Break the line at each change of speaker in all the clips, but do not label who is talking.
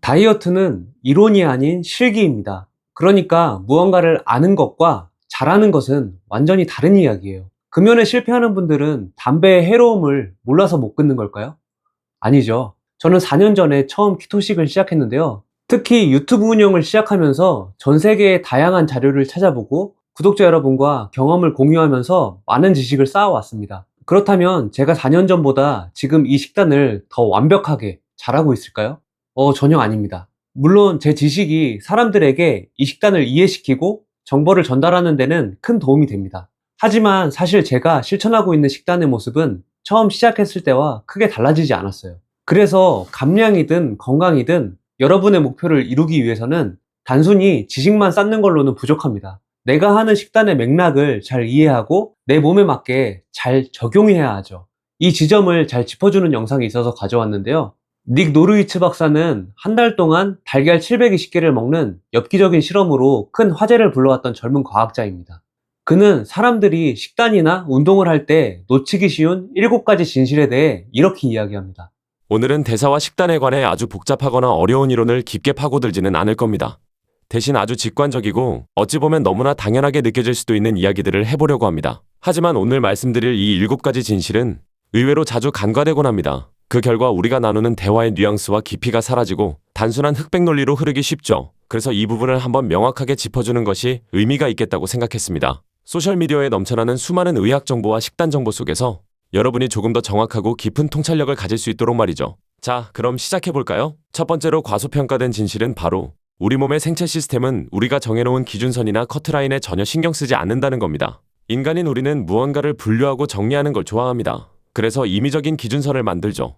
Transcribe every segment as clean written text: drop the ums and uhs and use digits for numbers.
다이어트는 이론이 아닌 실기입니다. 그러니까 무언가를 아는 것과 잘하는 것은 완전히 다른 이야기예요. 금연에 실패하는 분들은 담배의 해로움을 몰라서 못 끊는 걸까요? 아니죠. 저는 4년 전에 처음 키토식을 시작했는데요. 특히 유튜브 운영을 시작하면서 전 세계의 다양한 자료를 찾아보고 구독자 여러분과 경험을 공유하면서 많은 지식을 쌓아왔습니다. 그렇다면 제가 4년 전보다 지금 이 식단을 더 완벽하게 잘하고 있을까요? 전혀 아닙니다. 물론 제 지식이 사람들에게 이 식단을 이해시키고 정보를 전달하는 데는 큰 도움이 됩니다. 하지만 사실 제가 실천하고 있는 식단의 모습은 처음 시작했을 때와 크게 달라지지 않았어요. 그래서 감량이든 건강이든 여러분의 목표를 이루기 위해서는 단순히 지식만 쌓는 걸로는 부족합니다. 내가 하는 식단의 맥락을 잘 이해하고 내 몸에 맞게 잘 적용해야 하죠. 이 지점을 잘 짚어주는 영상이 있어서 가져왔는데요. 닉 노르위츠 박사는 한 달 동안 달걀 720개를 먹는 엽기적인 실험으로 큰 화제를 불러왔던 젊은 과학자입니다. 그는 사람들이 식단이나 운동을 할 때 놓치기 쉬운 7가지 진실에 대해 이렇게 이야기합니다.
오늘은 대사와 식단에 관해 아주 복잡하거나 어려운 이론을 깊게 파고들지는 않을 겁니다. 대신 아주 직관적이고 어찌 보면 너무나 당연하게 느껴질 수도 있는 이야기들을 해보려고 합니다. 하지만 오늘 말씀드릴 이 7가지 진실은 의외로 자주 간과되곤 합니다. 그 결과 우리가 나누는 대화의 뉘앙스와 깊이가 사라지고 단순한 흑백 논리로 흐르기 쉽죠. 그래서 이 부분을 한번 명확하게 짚어주는 것이 의미가 있겠다고 생각했습니다. 소셜미디어에 넘쳐나는 수많은 의학 정보와 식단 정보 속에서 여러분이 조금 더 정확하고 깊은 통찰력을 가질 수 있도록 말이죠. 자, 그럼 시작해볼까요? 첫 번째로 과소평가된 진실은 바로 우리 몸의 생체 시스템은 우리가 정해놓은 기준선이나 커트라인에 전혀 신경 쓰지 않는다는 겁니다. 인간인 우리는 무언가를 분류하고 정리하는 걸 좋아합니다. 그래서 임의적인 기준선을 만들죠.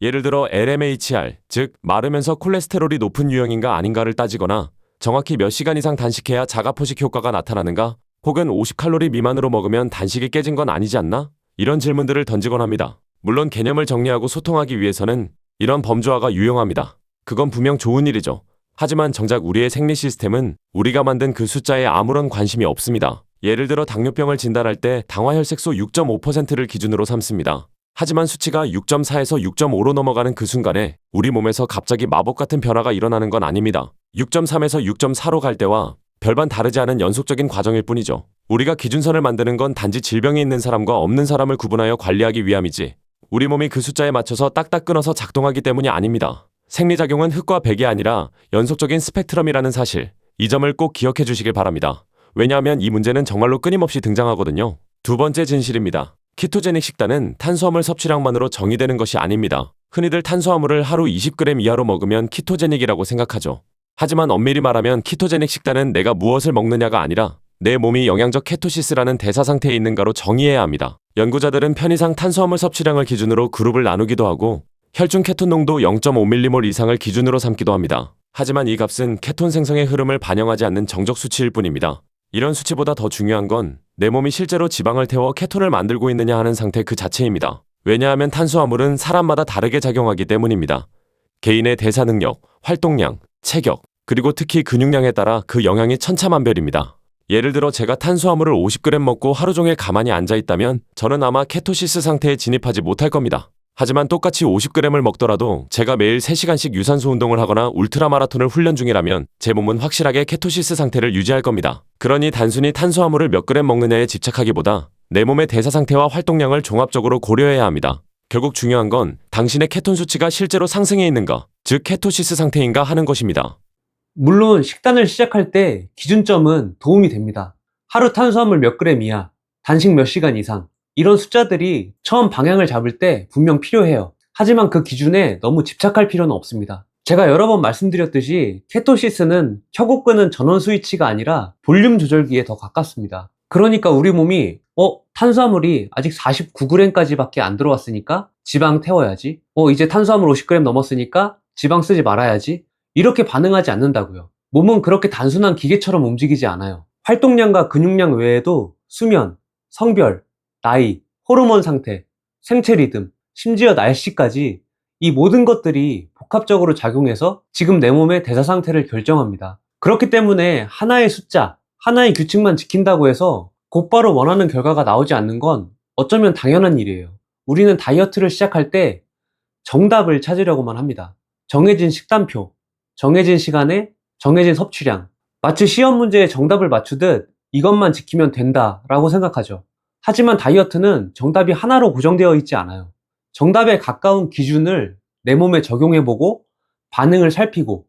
예를 들어 LMHR, 즉 마르면서 콜레스테롤이 높은 유형인가 아닌가를 따지거나 정확히 몇 시간 이상 단식해야 자가포식 효과가 나타나는가, 혹은 50칼로리 미만으로 먹으면 단식이 깨진 건 아니지 않나? 이런 질문들을 던지곤 합니다. 물론 개념을 정리하고 소통하기 위해서는 이런 범주화가 유용합니다. 그건 분명 좋은 일이죠. 하지만 정작 우리의 생리 시스템은 우리가 만든 그 숫자에 아무런 관심이 없습니다. 예를 들어 당뇨병을 진단할 때 당화혈색소 6.5%를 기준으로 삼습니다. 하지만 수치가 6.4에서 6.5로 넘어가는 그 순간에 우리 몸에서 갑자기 마법 같은 변화가 일어나는 건 아닙니다. 6.3에서 6.4로 갈 때와 별반 다르지 않은 연속적인 과정일 뿐이죠. 우리가 기준선을 만드는 건 단지 질병이 있는 사람과 없는 사람을 구분하여 관리하기 위함이지 우리 몸이 그 숫자에 맞춰서 딱딱 끊어서 작동하기 때문이 아닙니다. 생리작용은 흑과 백이 아니라 연속적인 스펙트럼이라는 사실, 이 점을 꼭 기억해 주시길 바랍니다. 왜냐하면 이 문제는 정말로 끊임없이 등장하거든요. 두 번째 진실입니다. 키토제닉 식단은 탄수화물 섭취량만으로 정의되는 것이 아닙니다. 흔히들 탄수화물을 하루 20g 이하로 먹으면 키토제닉이라고 생각하죠. 하지만 엄밀히 말하면 키토제닉 식단은 내가 무엇을 먹느냐가 아니라 내 몸이 영양적 케토시스라는 대사 상태에 있는가로 정의해야 합니다. 연구자들은 편의상 탄수화물 섭취량을 기준으로 그룹을 나누기도 하고 혈중 케톤 농도 0.5mm몰 이상을 기준으로 삼기도 합니다. 하지만 이 값은 케톤 생성의 흐름을 반영하지 않는 정적 수치일 뿐입니다. 이런 수치보다 더 중요한 건 내 몸이 실제로 지방을 태워 케톤을 만들고 있느냐 하는 상태 그 자체입니다. 왜냐하면 탄수화물은 사람마다 다르게 작용하기 때문입니다. 개인의 대사 능력, 활동량, 체격, 그리고 특히 근육량에 따라 그 영향이 천차만별입니다. 예를 들어 제가 탄수화물을 50g 먹고 하루 종일 가만히 앉아 있다면 저는 아마 케토시스 상태에 진입하지 못할 겁니다. 하지만 똑같이 50g을 먹더라도 제가 매일 3시간씩 유산소 운동을 하거나 울트라마라톤을 훈련 중이라면 제 몸은 확실하게 케토시스 상태를 유지할 겁니다. 그러니 단순히 탄수화물을 몇 그램 먹느냐에 집착하기보다 내 몸의 대사 상태와 활동량을 종합적으로 고려해야 합니다. 결국 중요한 건 당신의 케톤 수치가 실제로 상승해 있는가, 즉 케토시스 상태인가 하는 것입니다.
물론 식단을 시작할 때 기준점은 도움이 됩니다. 하루 탄수화물 몇 그램 이하, 단식 몇 시간 이상, 이런 숫자들이 처음 방향을 잡을 때 분명 필요해요. 하지만 그 기준에 너무 집착할 필요는 없습니다. 제가 여러 번 말씀드렸듯이 케토시스는 켜고 끄는 전원 스위치가 아니라 볼륨 조절기에 더 가깝습니다. 그러니까 우리 몸이 탄수화물이 아직 49g까지밖에 안 들어왔으니까 지방 태워야지. 이제 탄수화물 50g 넘었으니까 지방 쓰지 말아야지. 이렇게 반응하지 않는다고요. 몸은 그렇게 단순한 기계처럼 움직이지 않아요. 활동량과 근육량 외에도 수면, 성별, 나이, 호르몬 상태, 생체 리듬, 심지어 날씨까지 이 모든 것들이 복합적으로 작용해서 지금 내 몸의 대사 상태를 결정합니다. 그렇기 때문에 하나의 숫자, 하나의 규칙만 지킨다고 해서 곧바로 원하는 결과가 나오지 않는 건 어쩌면 당연한 일이에요. 우리는 다이어트를 시작할 때 정답을 찾으려고만 합니다. 정해진 식단표, 정해진 시간에 정해진 섭취량. 마치 시험 문제에 정답을 맞추듯 이것만 지키면 된다라고 생각하죠. 하지만 다이어트는 정답이 하나로 고정되어 있지 않아요. 정답에 가까운 기준을 내 몸에 적용해보고 반응을 살피고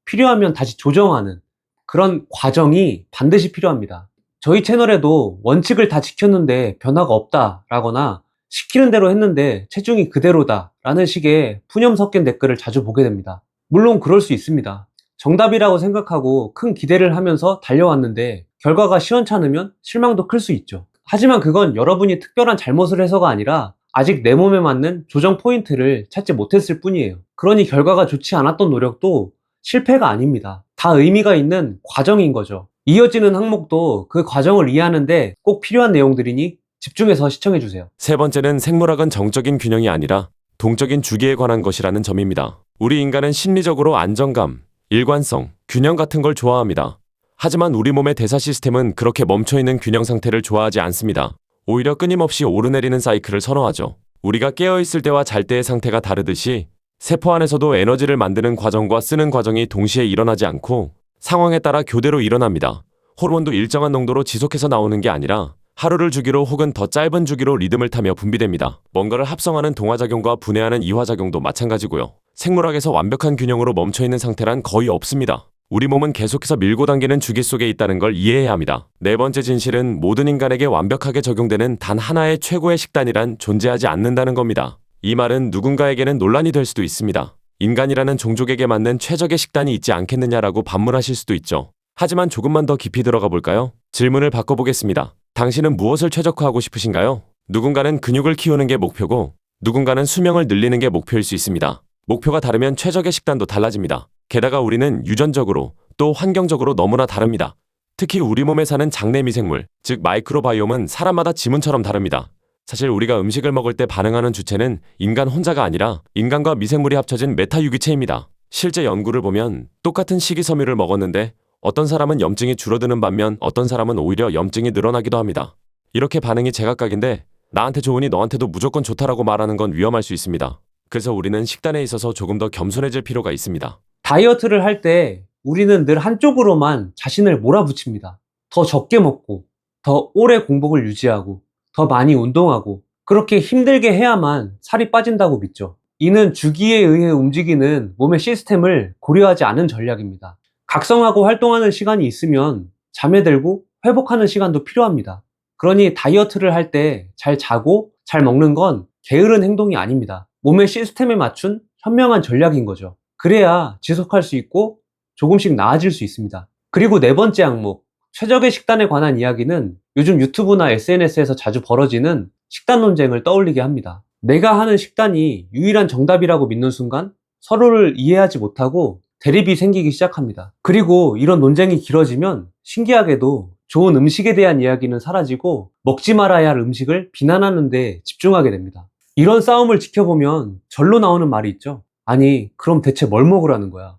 필요하면 다시 조정하는 그런 과정이 반드시 필요합니다. 저희 채널에도 원칙을 다 지켰는데 변화가 없다라거나 시키는 대로 했는데 체중이 그대로다라는 식의 푸념 섞인 댓글을 자주 보게 됩니다. 물론 그럴 수 있습니다. 정답이라고 생각하고 큰 기대를 하면서 달려왔는데 결과가 시원찮으면 실망도 클 수 있죠. 하지만 그건 여러분이 특별한 잘못을 해서가 아니라 아직 내 몸에 맞는 조정 포인트를 찾지 못했을 뿐이에요. 그러니 결과가 좋지 않았던 노력도 실패가 아닙니다. 다 의미가 있는 과정인 거죠. 이어지는 항목도 그 과정을 이해하는데 꼭 필요한 내용들이니 집중해서 시청해주세요.
세 번째는 생물학은 정적인 균형이 아니라 동적인 주기에 관한 것이라는 점입니다. 우리 인간은 심리적으로 안정감, 일관성, 균형 같은 걸 좋아합니다. 하지만 우리 몸의 대사 시스템은 그렇게 멈춰있는 균형 상태를 좋아하지 않습니다. 오히려 끊임없이 오르내리는 사이클을 선호하죠. 우리가 깨어있을 때와 잘 때의 상태가 다르듯이 세포 안에서도 에너지를 만드는 과정과 쓰는 과정이 동시에 일어나지 않고 상황에 따라 교대로 일어납니다. 호르몬도 일정한 농도로 지속해서 나오는 게 아니라 하루를 주기로 혹은 더 짧은 주기로 리듬을 타며 분비됩니다. 뭔가를 합성하는 동화작용과 분해하는 이화작용도 마찬가지고요. 생물학에서 완벽한 균형으로 멈춰있는 상태란 거의 없습니다. 우리 몸은 계속해서 밀고 당기는 주기 속에 있다는 걸 이해해야 합니다. 네 번째 진실은 모든 인간에게 완벽하게 적용되는 단 하나의 최고의 식단이란 존재하지 않는다는 겁니다. 이 말은 누군가에게는 논란이 될 수도 있습니다. 인간이라는 종족에게 맞는 최적의 식단이 있지 않겠느냐라고 반문하실 수도 있죠. 하지만 조금만 더 깊이 들어가 볼까요? 질문을 바꿔보겠습니다. 당신은 무엇을 최적화하고 싶으신가요? 누군가는 근육을 키우는 게 목표고 누군가는 수명을 늘리는 게 목표일 수 있습니다. 목표가 다르면 최적의 식단도 달라집니다. 게다가 우리는 유전적으로 또 환경적으로 너무나 다릅니다. 특히 우리 몸에 사는 장내 미생물, 즉 마이크로바이옴은 사람마다 지문처럼 다릅니다. 사실 우리가 음식을 먹을 때 반응하는 주체는 인간 혼자가 아니라 인간과 미생물이 합쳐진 메타유기체입니다. 실제 연구를 보면 똑같은 식이섬유를 먹었는데 어떤 사람은 염증이 줄어드는 반면 어떤 사람은 오히려 염증이 늘어나기도 합니다. 이렇게 반응이 제각각인데 나한테 좋으니 너한테도 무조건 좋다라고 말하는 건 위험할 수 있습니다. 그래서 우리는 식단에 있어서 조금 더 겸손해질 필요가 있습니다.
다이어트를 할 때 우리는 늘 한쪽으로만 자신을 몰아붙입니다. 더 적게 먹고, 더 오래 공복을 유지하고, 더 많이 운동하고, 그렇게 힘들게 해야만 살이 빠진다고 믿죠. 이는 주기에 의해 움직이는 몸의 시스템을 고려하지 않은 전략입니다. 각성하고 활동하는 시간이 있으면 잠에 들고 회복하는 시간도 필요합니다. 그러니 다이어트를 할 때 잘 자고 잘 먹는 건 게으른 행동이 아닙니다. 몸의 시스템에 맞춘 현명한 전략인 거죠. 그래야 지속할 수 있고 조금씩 나아질 수 있습니다. 그리고 네 번째 항목, 최적의 식단에 관한 이야기는 요즘 유튜브나 SNS에서 자주 벌어지는 식단 논쟁을 떠올리게 합니다. 내가 하는 식단이 유일한 정답이라고 믿는 순간 서로를 이해하지 못하고 대립이 생기기 시작합니다. 그리고 이런 논쟁이 길어지면 신기하게도 좋은 음식에 대한 이야기는 사라지고 먹지 말아야 할 음식을 비난하는 데 집중하게 됩니다. 이런 싸움을 지켜보면 절로 나오는 말이 있죠. 아니, 그럼 대체 뭘 먹으라는 거야?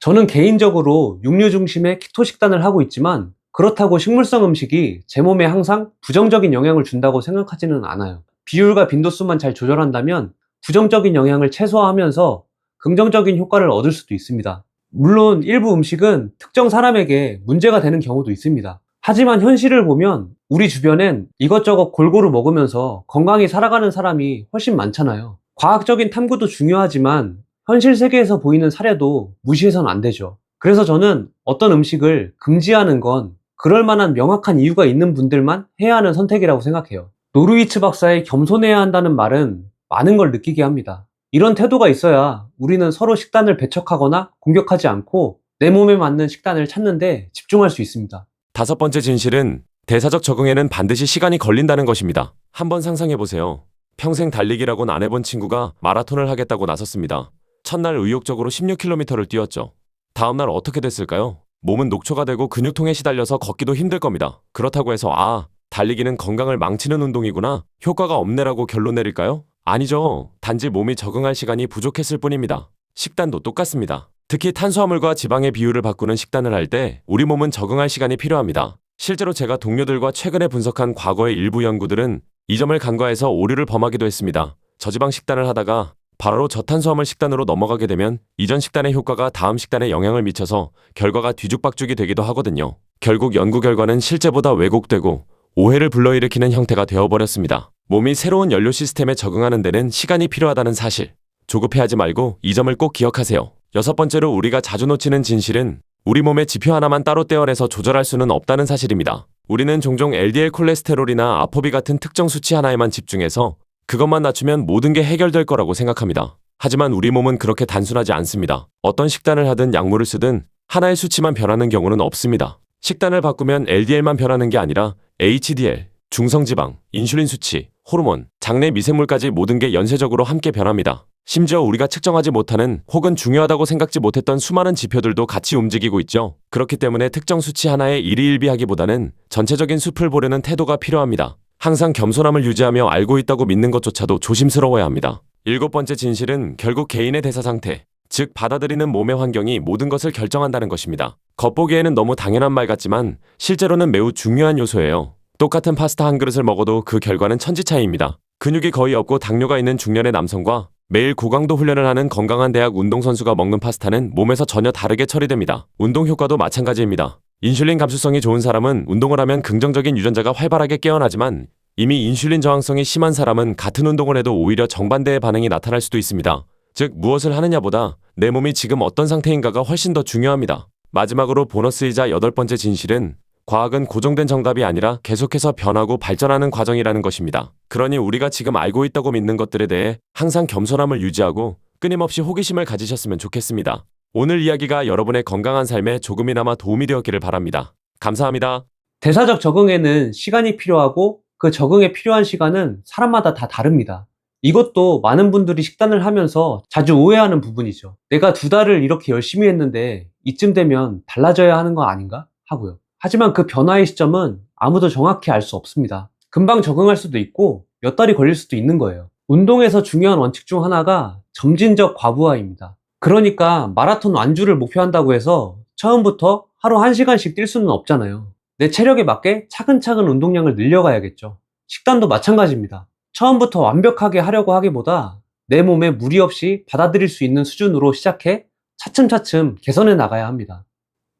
저는 개인적으로 육류 중심의 키토 식단을 하고 있지만 그렇다고 식물성 음식이 제 몸에 항상 부정적인 영향을 준다고 생각하지는 않아요. 비율과 빈도수만 잘 조절한다면 부정적인 영향을 최소화하면서 긍정적인 효과를 얻을 수도 있습니다. 물론 일부 음식은 특정 사람에게 문제가 되는 경우도 있습니다. 하지만 현실을 보면 우리 주변엔 이것저것 골고루 먹으면서 건강히 살아가는 사람이 훨씬 많잖아요. 과학적인 탐구도 중요하지만 현실 세계에서 보이는 사례도 무시해서는 안 되죠. 그래서 저는 어떤 음식을 금지하는 건 그럴 만한 명확한 이유가 있는 분들만 해야 하는 선택이라고 생각해요. 노르위츠 박사의 겸손해야 한다는 말은 많은 걸 느끼게 합니다. 이런 태도가 있어야 우리는 서로 식단을 배척하거나 공격하지 않고 내 몸에 맞는 식단을 찾는데 집중할 수 있습니다.
다섯 번째 진실은 대사적 적응에는 반드시 시간이 걸린다는 것입니다. 한번 상상해보세요. 평생 달리기라고는 안 해본 친구가 마라톤을 하겠다고 나섰습니다. 첫날 의욕적으로 16km를 뛰었죠. 다음날 어떻게 됐을까요? 몸은 녹초가 되고 근육통에 시달려서 걷기도 힘들 겁니다. 그렇다고 해서 달리기는 건강을 망치는 운동이구나, 효과가 없네라고 결론 내릴까요? 아니죠. 단지 몸이 적응할 시간이 부족했을 뿐입니다. 식단도 똑같습니다. 특히 탄수화물과 지방의 비율을 바꾸는 식단을 할 때 우리 몸은 적응할 시간이 필요합니다. 실제로 제가 동료들과 최근에 분석한 과거의 일부 연구들은 이 점을 간과해서 오류를 범하기도 했습니다. 저지방 식단을 하다가 바로 저탄수화물 식단으로 넘어가게 되면 이전 식단의 효과가 다음 식단에 영향을 미쳐서 결과가 뒤죽박죽이 되기도 하거든요. 결국 연구 결과는 실제보다 왜곡되고 오해를 불러일으키는 형태가 되어버렸습니다. 몸이 새로운 연료 시스템에 적응하는 데는 시간이 필요하다는 사실. 조급해하지 말고 이 점을 꼭 기억하세요. 6번째로 우리가 자주 놓치는 진실은 우리 몸의 지표 하나만 따로 떼어내서 조절할 수는 없다는 사실입니다. 우리는 종종 LDL 콜레스테롤이나 아포비 같은 특정 수치 하나에만 집중해서 그것만 낮추면 모든 게 해결될 거라고 생각합니다. 하지만 우리 몸은 그렇게 단순하지 않습니다. 어떤 식단을 하든 약물을 쓰든 하나의 수치만 변하는 경우는 없습니다. 식단을 바꾸면 LDL만 변하는 게 아니라 HDL, 중성지방, 인슐린 수치, 호르몬, 장내 미생물까지 모든 게 연쇄적으로 함께 변합니다. 심지어 우리가 측정하지 못하는 혹은 중요하다고 생각지 못했던 수많은 지표들도 같이 움직이고 있죠. 그렇기 때문에 특정 수치 하나에 일희일비하기보다는 전체적인 숲을 보려는 태도가 필요합니다. 항상 겸손함을 유지하며 알고 있다고 믿는 것조차도 조심스러워야 합니다. 7번째 진실은 결국 개인의 대사 상태, 즉 받아들이는 몸의 환경이 모든 것을 결정한다는 것입니다. 겉보기에는 너무 당연한 말 같지만 실제로는 매우 중요한 요소예요. 똑같은 파스타 한 그릇을 먹어도 그 결과는 천지 차이입니다. 근육이 거의 없고 당뇨가 있는 중년의 남성과 매일 고강도 훈련을 하는 건강한 대학 운동선수가 먹는 파스타는 몸에서 전혀 다르게 처리됩니다. 운동 효과도 마찬가지입니다. 인슐린 감수성이 좋은 사람은 운동을 하면 긍정적인 유전자가 활발하게 깨어나지만 이미 인슐린 저항성이 심한 사람은 같은 운동을 해도 오히려 정반대의 반응이 나타날 수도 있습니다. 즉 무엇을 하느냐보다 내 몸이 지금 어떤 상태인가가 훨씬 더 중요합니다. 마지막으로 보너스이자 8번째 진실은 과학은 고정된 정답이 아니라 계속해서 변하고 발전하는 과정이라는 것입니다. 그러니 우리가 지금 알고 있다고 믿는 것들에 대해 항상 겸손함을 유지하고 끊임없이 호기심을 가지셨으면 좋겠습니다. 오늘 이야기가 여러분의 건강한 삶에 조금이나마 도움이 되었기를 바랍니다. 감사합니다.
대사적 적응에는 시간이 필요하고 그 적응에 필요한 시간은 사람마다 다 다릅니다. 이것도 많은 분들이 식단을 하면서 자주 오해하는 부분이죠. 내가 2달을 이렇게 열심히 했는데 이쯤 되면 달라져야 하는 거 아닌가 하고요. 하지만 그 변화의 시점은 아무도 정확히 알 수 없습니다. 금방 적응할 수도 있고 몇 달이 걸릴 수도 있는 거예요. 운동에서 중요한 원칙 중 하나가 점진적 과부하입니다. 그러니까 마라톤 완주를 목표한다고 해서 처음부터 하루 1시간씩 뛸 수는 없잖아요. 내 체력에 맞게 차근차근 운동량을 늘려가야겠죠. 식단도 마찬가지입니다. 처음부터 완벽하게 하려고 하기보다 내 몸에 무리 없이 받아들일 수 있는 수준으로 시작해 차츰차츰 개선해 나가야 합니다.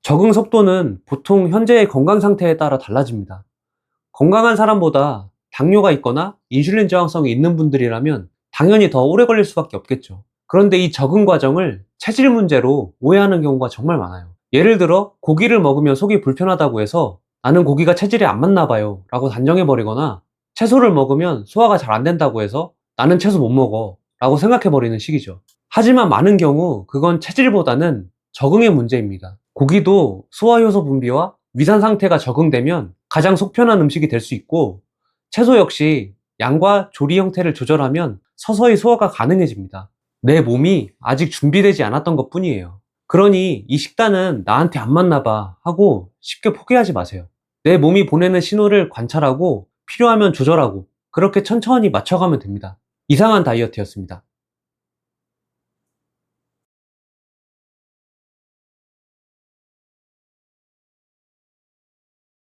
적응 속도는 보통 현재의 건강 상태에 따라 달라집니다. 건강한 사람보다 당뇨가 있거나 인슐린 저항성이 있는 분들이라면 당연히 더 오래 걸릴 수밖에 없겠죠. 그런데 이 적응 과정을 체질 문제로 오해하는 경우가 정말 많아요. 예를 들어 고기를 먹으면 속이 불편하다고 해서 나는 고기가 체질에 안 맞나 봐요 라고 단정해버리거나 채소를 먹으면 소화가 잘 안 된다고 해서 나는 채소 못 먹어 라고 생각해버리는 식이죠. 하지만 많은 경우 그건 체질보다는 적응의 문제입니다. 고기도 소화효소 분비와 위산 상태가 적응되면 가장 속편한 음식이 될 수 있고 채소 역시 양과 조리 형태를 조절하면 서서히 소화가 가능해집니다. 내 몸이 아직 준비되지 않았던 것 뿐이에요. 그러니 이 식단은 나한테 안 맞나 봐 하고 쉽게 포기하지 마세요. 내 몸이 보내는 신호를 관찰하고 필요하면 조절하고 그렇게 천천히 맞춰가면 됩니다. 이상한 다이어트였습니다.